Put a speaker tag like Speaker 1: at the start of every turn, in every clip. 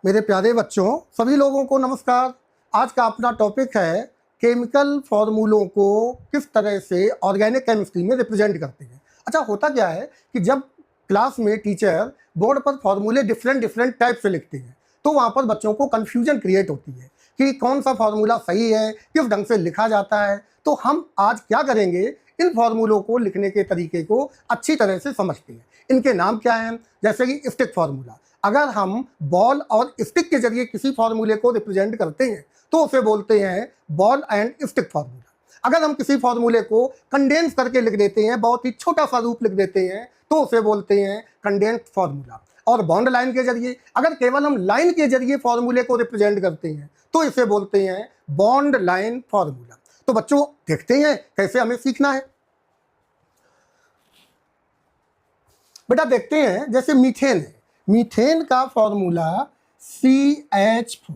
Speaker 1: मेरे प्यारे बच्चों, सभी लोगों को नमस्कार। आज का अपना टॉपिक है केमिकल फार्मूलों को किस तरह से ऑर्गेनिक केमिस्ट्री में रिप्रेजेंट करते हैं। अच्छा, होता क्या है कि जब क्लास में टीचर बोर्ड पर फार्मूले डिफरेंट टाइप से लिखते हैं तो वहाँ पर बच्चों को कन्फ्यूजन क्रिएट होती है कि कौन सा फार्मूला सही है, किस ढंग से लिखा जाता है। तो हम आज क्या करेंगे, इन फार्मूलों को लिखने के तरीके को अच्छी तरह से समझते हैं। इनके नाम क्या हैं, जैसे कि स्टिक फार्मूला। अगर हम बॉल और स्टिक के जरिए किसी फार्मूले को रिप्रेजेंट करते हैं तो उसे बोलते हैं बॉल एंड स्टिक फार्मूला। अगर हम किसी फार्मूले को कंडेंस करके लिख देते हैं, बहुत ही छोटा सा रूप लिख देते हैं, तो उसे बोलते हैं कंडेंस्ड फार्मूला। और बॉन्ड लाइन के जरिए, अगर केवल हम लाइन के जरिए फार्मूले को रिप्रेजेंट करते हैं तो इसे बोलते हैं बॉन्ड लाइन फार्मूला। तो बच्चों देखते हैं कैसे हमें सीखना है। बेटा देखते हैं, जैसे मीथेन है, मीथेन का फॉर्मूला CH4।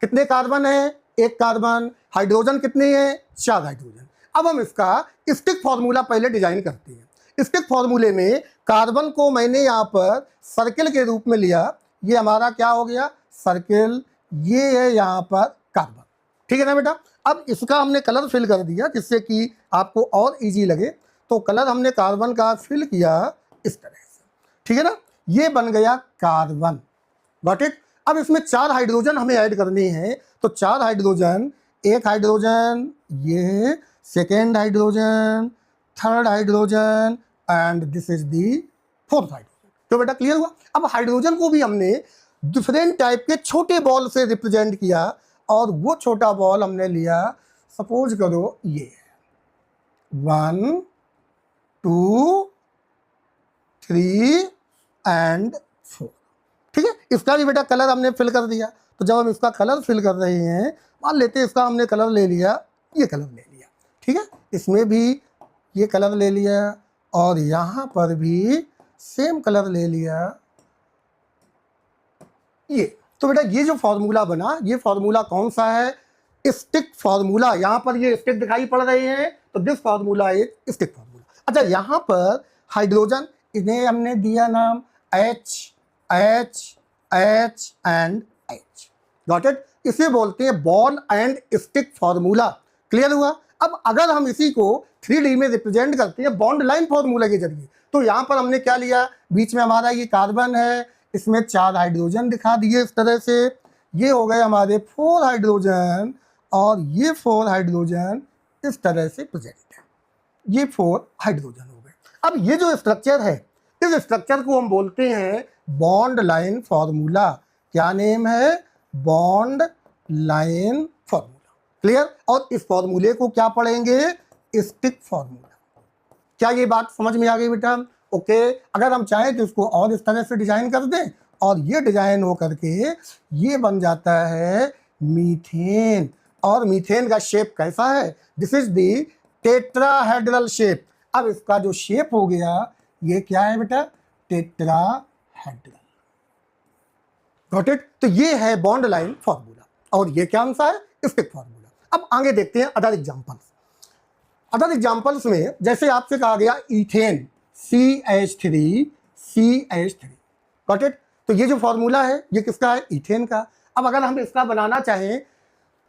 Speaker 1: कितने कार्बन है? एक कार्बन। हाइड्रोजन कितने हैं? 4 हाइड्रोजन। अब हम इसका स्टिक फार्मूला पहले डिजाइन करते हैं। स्टिक फार्मूले में कार्बन को मैंने यहाँ पर सर्किल के रूप में लिया। ये हमारा क्या हो गया? सर्किल। ये है यहाँ पर कार्बन, ठीक है ना बेटा। अब इसका हमने कलर फिल कर दिया जिससे कि आपको और इजी लगे। तो कलर हमने कार्बन का फिल किया इस तरह से, ठीक है ना। ये बन गया कार्बन, गॉट इट। अब इसमें 4 हाइड्रोजन हमें ऐड करनी है। तो 4 हाइड्रोजन, एक हाइड्रोजन, ये second hydrogen, third hydrogen and this is the fourth hydrogen. तो बेटा क्लियर हुआ। अब हाइड्रोजन को भी हमने डिफरेंट टाइप के छोटे बॉल से रिप्रेजेंट किया और वो छोटा बॉल हमने लिया, सपोज करो ये 1 2 3 एंड 4, ठीक है। इसका भी बेटा कलर हमने फिल कर दिया। तो जब हम इसका कलर फिल कर रहे हैं, मान लेते हैं इसका हमने कलर ले लिया, ये कलर ले लिया, ठीक है। इसमें भी ये कलर ले लिया और यहाँ पर भी सेम कलर ले लिया, ये। तो बेटा ये जो फार्मूला बना, ये फार्मूला कौन सा है? Stick formula. यहाँ पर ये स्टिक दिखाई पड़ रहे हैं, तो this formula is stick formula. अच्छा, यहाँ पर हाइड्रोजन, इन्हें हमने दिया नाम H and H, got it. इसे बोलते हैं ball and stick formula. Clear हुआ। अब अगर हम इसी को 3D में रिप्रेजेंट करते हैं बॉन्ड लाइन फार्मूला के जरिए, तो यहाँ पर हमने क्या लिया, बीच में हमारा ये कार्बन है, इसमें 4 हाइड्रोजन दिखा दिए इस तरह से। ये हो गए हमारे 4 हाइड्रोजन और ये 4 हाइड्रोजन इस तरह से प्रेजेंट है। ये 4 हाइड्रोजन हो गए। अब ये जो स्ट्रक्चर है, इस स्ट्रक्चर को हम बोलते हैं बॉन्ड लाइन फार्मूला। क्या नेम है? Bond line formula. क्लियर। और इस फार्मूले को क्या पढ़ेंगे? Stick formula. क्या ये बात समझ में आ गई बेटा? ओके। अगर हम चाहें तो इसको और इस तरह से डिजाइन कर दें और ये डिजाइन हो करके ये बन जाता है मीथेन। और मीथेन का शेप कैसा है? This is the tetrahedral shape. अब इसका जो शेप हो गया, ये क्या है बेटा? Tetrahedral, got it. तो ये है बॉन्ड लाइन फार्मूला और ये क्या सा है? Stick formula. अब आगे देखते हैं अदर एग्जांपल्स। अदर एग्जांपल्स में जैसे आपसे कहा गया इथेन, CH3, गॉट इट। तो ये जो फार्मूला है ये किसका है? इथेन का। अब अगर हम इसका बनाना चाहें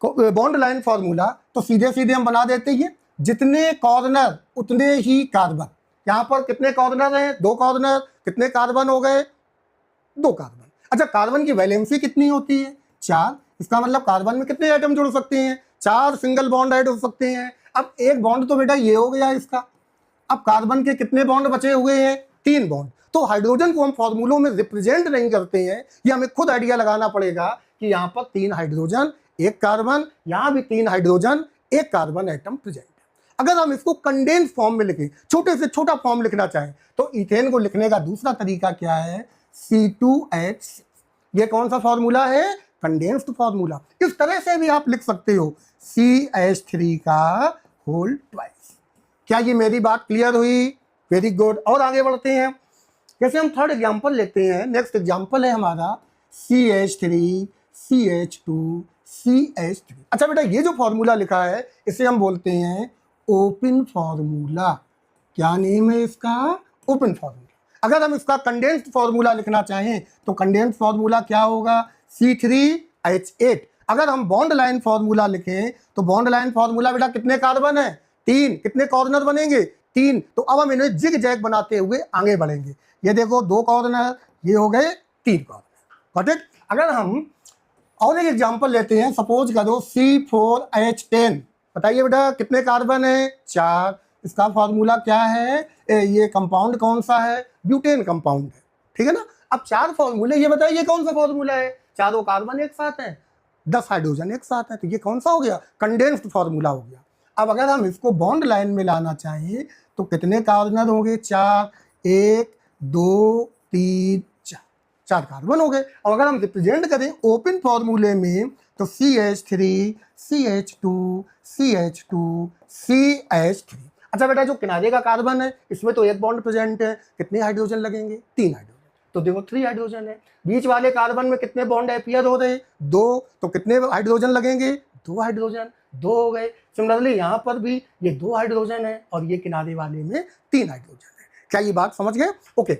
Speaker 1: बॉन्ड लाइन फार्मूला, तो सीधे सीधे हम बना देते हैं, जितने कॉर्नर उतने ही कार्बन। यहाँ पर कितने कॉर्नर हैं? 2 कॉर्नर। कितने कार्बन हो गए? 2 कार्बन। अच्छा, कार्बन की वैलेंसी कितनी होती है? 4। इसका मतलब कार्बन में कितने एटम जुड़ सकते हैं? 4 सिंगल बॉन्ड ऐड हो सकते हैं। अब एक बॉन्ड तो बेटा ये हो गया इसका। अब कार्बन के कितने बॉन्ड बचे हुए हैं? 3 बॉन्ड। तो हाइड्रोजन को हम फॉर्मूलों में रिप्रेजेंट नहीं करते हैं, ये हमें खुद आइडिया लगाना पड़ेगा कि यहाँ पर 3 हाइड्रोजन, 1 कार्बन, यहाँ भी 3 हाइड्रोजन, 1 कार्बन एटम प्रेजेंट है। अगर हम इसको कंडेंस फॉर्म में लिखें, छोटे से छोटा फॉर्म लिखना चाहें, तो इथेन को लिखने का दूसरा तरीका क्या है? C2H6। ये कौन सा फॉर्मूला है? Condensed formula. इस तरह से भी आप लिख सकते हो CH3 का होल ट्वाइस। क्या ये मेरी बात क्लियर हुई? Very good. और आगे बढ़ते हैं। जैसे हम थर्ड एग्जांपल लेते हैं, नेक्स्ट एग्जांपल है हमारा CH3, CH2, CH3। अच्छा बेटा, ये जो फॉर्मूला लिखा है इसे हम बोलते हैं ओपन फार्मूला। क्या नेम है इसका? Open formula. अगर हम इसका कंडेंस्ड फार्मूला लिखना चाहें तो कंडेंस्ड फार्मूला क्या होगा? C3H8। अगर हम बॉन्ड लाइन फॉर्मूला लिखें तो बॉन्ड लाइन फॉर्मूला बेटा कितने कार्बन है? 3। कितने कॉर्नर बनेंगे? 3। तो अब हम इन्हें जिग जैग बनाते हुए आगे बढ़ेंगे। ये देखो 2 कॉर्नर, ये हो गए 3 कॉर्नर। Got it? अगर हम और एक एग्जांपल लेते हैं, सपोज करो C4H10। बताइए बेटा कितने कार्बन है? 4। इसका फॉर्मूला क्या है? ये कंपाउंड कौन सा है? ब्यूटेन कंपाउंड है, ठीक है ना। अब 4 फॉर्मूले, ये बताइए कौन सा फॉर्मूला है? चारों कार्बन एक साथ हैं, 10 हाइड्रोजन एक साथ है, तो ये कौन सा हो गया? कंडेंस्ड फॉर्मूला हो गया। अब अगर हम इसको बॉन्ड लाइन में लाना चाहिए तो कितने कार्बन होंगे? 4। 1 2 3 4 कार्बन हो गए। और अगर हम रिप्रेजेंट करें ओपन फॉर्मूले में तो CH3 CH2 CH2 CH3। अच्छा बेटा, जो किनारे का कार्बन है इसमें तो एक बॉन्ड प्रेजेंट है, कितने हाइड्रोजन लगेंगे? 3 हाइड्रोजन। तो देखो 3 हाइड्रोजन है। बीच वाले कार्बन में कितने बॉन्ड अपीयर हो रहे? 2। तो कितने हाइड्रोजन लगेंगे? 2 हाइड्रोजन, 2 हो गए। सिमिलरली यहाँ पर भी ये 2 हाइड्रोजन है और ये किनारे वाले में 3 हाइड्रोजन है। क्या ये बात समझ गए? ओके।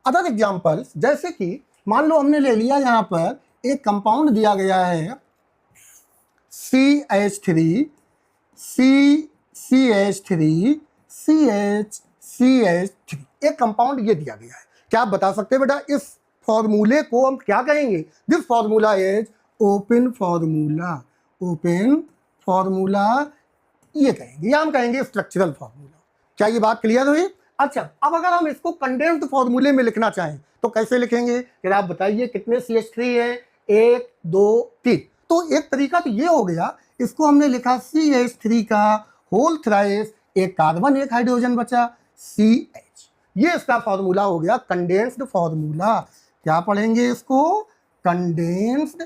Speaker 1: अदर एग्जाम्पल्स, जैसे कि मान लो हमने ले लिया यहाँ पर एक कंपाउंड दिया गया है CH3 CH3 CH3। एक कंपाउंड ये दिया गया है। क्या आप बता सकते हैं बेटा इस फॉर्मूले को हम क्या कहेंगे? This formula is open formula. Open formula ये कहेंगे, या हम कहेंगे स्ट्रक्चरल फॉर्मूला। क्या ये बात क्लियर हुई? अच्छा, अब अगर हम इसको कंडेंस्ड फॉर्मूले में लिखना चाहें तो कैसे लिखेंगे? फिर आप बताइए कितने CH3 है? 1 2 3। तो एक तरीका तो ये हो गया, इसको हमने लिखा CH3 का होल थ्राइस, एक कार्बन एक हाइड्रोजन बचा, CH। ये इसका फॉर्मूला हो गया कंडेंस्ड फॉर्मूला। क्या पढ़ेंगे इसको? Condensed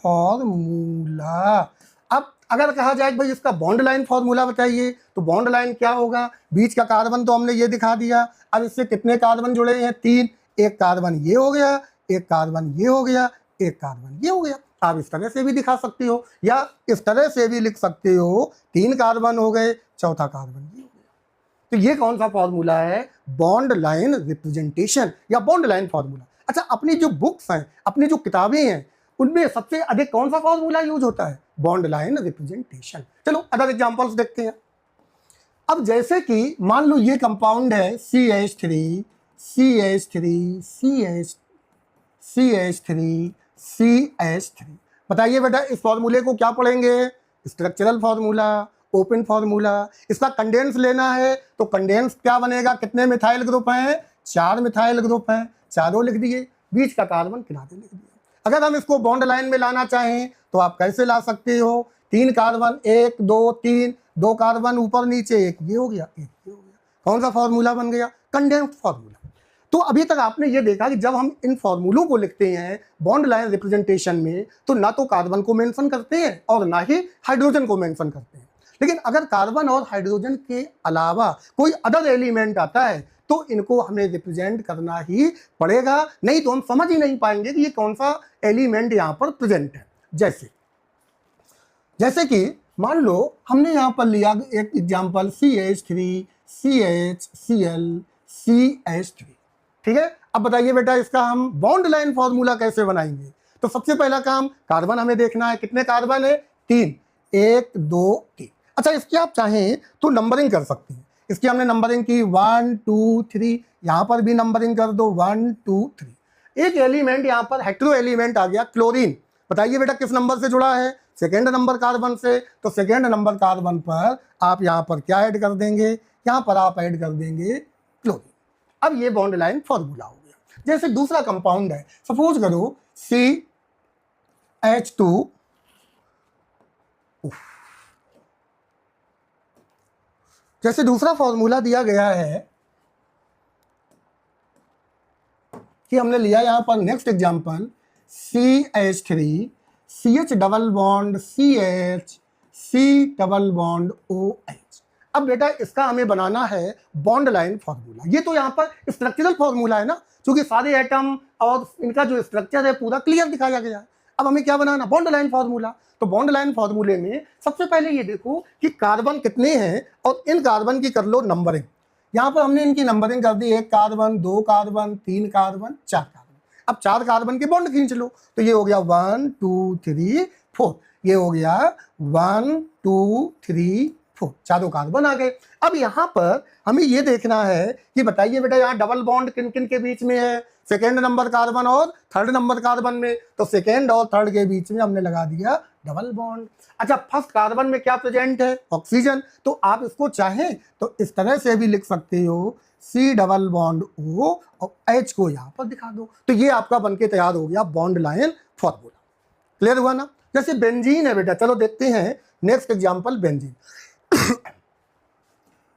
Speaker 1: formula. अब अगर कहा जाए भाई इसका बॉन्ड लाइन फॉर्मूला बताइए, तो बॉन्ड लाइन क्या होगा? बीच का कार्बन तो हमने ये दिखा दिया। अब इससे कितने कार्बन जुड़े हैं? 3। एक कार्बन ये हो गया, एक कार्बन ये हो गया, एक कार्बन ये हो गया। आप इस तरह से भी दिखा सकते हो या इस तरह से भी लिख सकते हो, 3 कार्बन हो गए, चौथा कार्बन ये हो गया। तो ये कौन सा फॉर्मूला है? बॉन्ड लाइन रिप्रेजेंटेशन या बॉन्ड लाइन फॉर्मूला। अच्छा, अपनी जो बुक्स हैं, अपनी जो किताबें हैं, उनमें सबसे अधिक कौन सा फॉर्मूला यूज होता है? Bond line representation. चलो अदर एग्जांपल्स देखते हैं। अब जैसे कि मान लो ये कंपाउंड है CH3 CH3 CH3 CH3। बताइए बेटा इस फॉर्मूले को क्या पढ़ेंगे? Structural formula, open formula. इसका कंडेंस लेना है तो कंडेंस क्या बनेगा? कितने मिथाइल ग्रुप हैं? 4 मिथाइल ग्रुप हैं, चारों लिख दिए, बीच का कार्बन किनारे लिख दिया। अगर हम इसको बॉन्ड लाइन में लाना चाहें तो आप कैसे ला सकते हो? 3 कार्बन, 1 2 3, 2 कार्बन ऊपर नीचे, एक ये हो गया, एक ये हो गया। कौन सा फॉर्मूला बन गया? Condensed formula. तो अभी तक आपने ये देखा कि जब हम इन फॉर्मूलों को लिखते हैं बॉन्ड लाइन रिप्रेजेंटेशन में तो ना तो कार्बन को मेंशन करते हैं और ना ही हाइड्रोजन को मेंशन करते हैं। लेकिन अगर कार्बन और हाइड्रोजन के अलावा कोई अदर एलिमेंट आता है तो इनको हमें रिप्रेजेंट करना ही पड़ेगा, नहीं तो हम समझ ही नहीं पाएंगे कि ये कौन सा एलिमेंट यहाँ पर प्रेजेंट है। जैसे कि मान लो हमने यहाँ पर लिया एक एग्जाम्पल CH3 CHCl CH3, ठीक है। अब बताइए बेटा इसका हम बॉन्ड लाइन फॉर्मूला कैसे बनाएंगे? तो सबसे पहला काम, कार्बन हमें देखना है, कितने कार्बन है? 3। 1 2 3। अच्छा, इसकी आप चाहें तो नंबरिंग कर सकते हैं। इसकी हमने नंबरिंग की 1 2 3, यहाँ पर भी नंबरिंग कर दो 1 2 3। एक एलिमेंट यहाँ पर हेटेरो एलिमेंट आ गया, क्लोरीन। बताइए बेटा किस नंबर से जुड़ा है? सेकेंड नंबर कार्बन से। तो सेकेंड नंबर कार्बन पर आप यहाँ पर क्या ऐड कर देंगे? यहाँ पर आप ऐड कर देंगे क्लोरीन। अब ये बॉन्ड लाइन फॉर्मूला हो गया। जैसे दूसरा कंपाउंड है, सपोज करो CH2, जैसे दूसरा फॉर्मूला दिया गया है कि हमने लिया यहां पर next example CH3 CH double bond CH C double bond OH। अब बेटा इसका हमें बनाना है बॉन्ड लाइन फॉर्मूला। ये तो यहाँ पर स्ट्रक्चरल फॉर्मूला है ना, क्योंकि सारे एटम और इनका जो स्ट्रक्चर है पूरा क्लियर दिखाया गया है। अब हमें क्या बनाना? Bond line formula. तो बॉन्ड लाइन फॉर्मूले में सबसे पहले ये देखो कि कार्बन कितने हैं और इन कार्बन की कर लो नंबरिंग। यहाँ पर हमने इनकी नंबरिंग कर दी, 1 कार्बन 2 कार्बन 3 कार्बन 4 कार्बन। अब 4 कार्बन के बॉन्ड खींच लो, तो ये हो गया 1 2 3 4, ये हो गया 1 2 3 4, चारों कार्बन आ गए। अब यहाँ पर हमें ये देखना है कि बताइए बेटा यहाँ डबल बॉन्ड किन किन के बीच में है, सेकेंड नंबर कार्बन और थर्ड नंबर कार्बन में, तो सेकेंड और थर्ड के बीच में हमने लगा दिया डबल बॉन्ड। अच्छा, फर्स्ट कार्बन में क्या प्रेजेंट है, ऑक्सीजन, तो आप इसको चाहें तो इस तरह से भी लिख सकते हो C डबल बॉन्ड O और H को यहाँ पर दिखा दो, तो ये आपका बनके तैयार हो गया बॉन्ड लाइन फॉर्मूला। क्लियर हुआ ना। जैसे बेंजीन है बेटा, चलो देखते हैं नेक्स्ट एग्जांपल बेंजीन।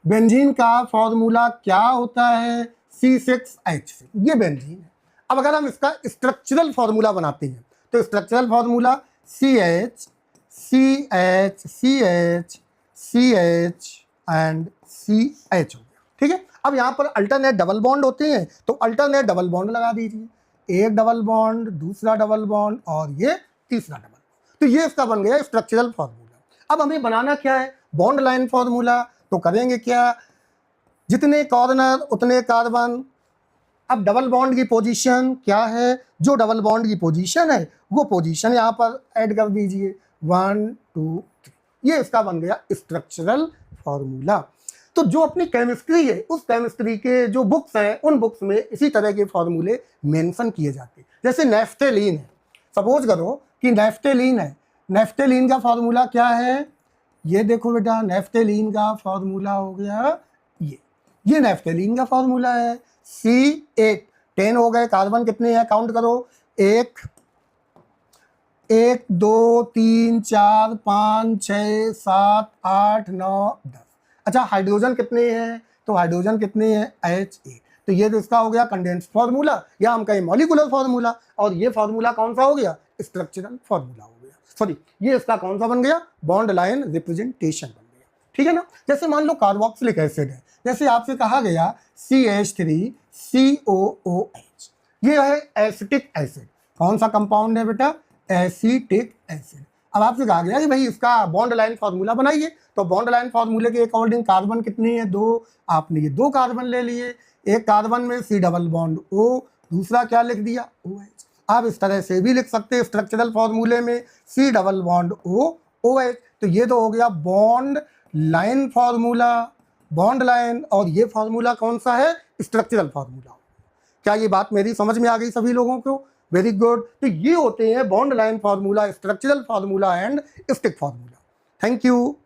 Speaker 1: बेंजीन का फॉर्मूला क्या होता है, C6H6, ये बेंजीन है। अब अगर हम इसका स्ट्रक्चरल फॉर्मूला बनाते हैं तो structural formula CH CH CH CH and CH हो गया, ठीक है। अब यहाँ पर अल्टरनेट डबल बॉन्ड होते हैं तो अल्टरनेट डबल बॉन्ड लगा दीजिए, एक डबल बॉन्ड, दूसरा डबल बॉन्ड और ये तीसरा डबल बॉन्ड, तो ये इसका बन गया स्ट्रक्चरल फॉर्मूला। अब हमें बनाना क्या है, बॉन्ड लाइन फॉर्मूला, तो करेंगे क्या, जितने कॉर्नर उतने कार्बन। अब डबल बॉन्ड की पोजीशन क्या है, जो डबल बॉन्ड की पोजीशन है वो पोजीशन यहाँ पर ऐड कर दीजिए 1 2 3, ये इसका बन गया स्ट्रक्चरल फॉर्मूला। तो जो अपनी केमिस्ट्री है उस केमिस्ट्री के जो बुक्स हैं उन बुक्स में इसी तरह के फॉर्मूले मेंशन किए जाते हैं। जैसे नेफ्टेलीन है, सपोज करो कि नेफ्टेलीन है, नेफ्टेलीन का फॉर्मूला क्या है, ये देखो बेटा नेफ्टेलीन का फॉर्मूला हो गया ये नेफ्टेलीन का फॉर्मूला है C8, 10 हो गए, कार्बन कितने हैं काउंट करो, 1 2 3 4 5 6 7 8 9 10। अच्छा, हाइड्रोजन कितने हैं, तो हाइड्रोजन कितने हैं H8, तो ये तो इसका हो गया कंडेंस फार्मूला या हम कहें मॉलिकुलर फार्मूला, और ये फार्मूला कौन सा हो गया, स्ट्रक्चरल फार्मूला हो गया, सॉरी ये इसका कौन सा बन गया, बॉन्ड लाइन रिप्रेजेंटेशन बन गया, ठीक है ना। जैसे मान लो कार्बोक्सिलिक एसिड है, जैसे आपसे कहा गया CH3COOH, ये है एसिटिक एसिड, कौन सा कंपाउंड है बेटा, एसिटिक एसिड। अब आपसे कहा गया कि भाई इसका बॉन्ड लाइन फार्मूला बनाइए, तो बॉन्ड लाइन फार्मूले के अकॉर्डिंग कार्बन कितनी है, 2, आपने ये 2 कार्बन ले लिए, एक कार्बन में C डबल बॉन्ड O, दूसरा क्या लिख दिया OH। आप इस तरह से भी लिख सकते हैं स्ट्रक्चरल फार्मूले में C double bond O OH, तो ये तो हो गया bond line formula, bond line, और ये फार्मूला कौन सा है, स्ट्रक्चरल फार्मूला। क्या ये बात मेरी समझ में आ गई सभी लोगों को, वेरी गुड। तो ये होते हैं bond line formula, structural formula and stick formula. Thank you.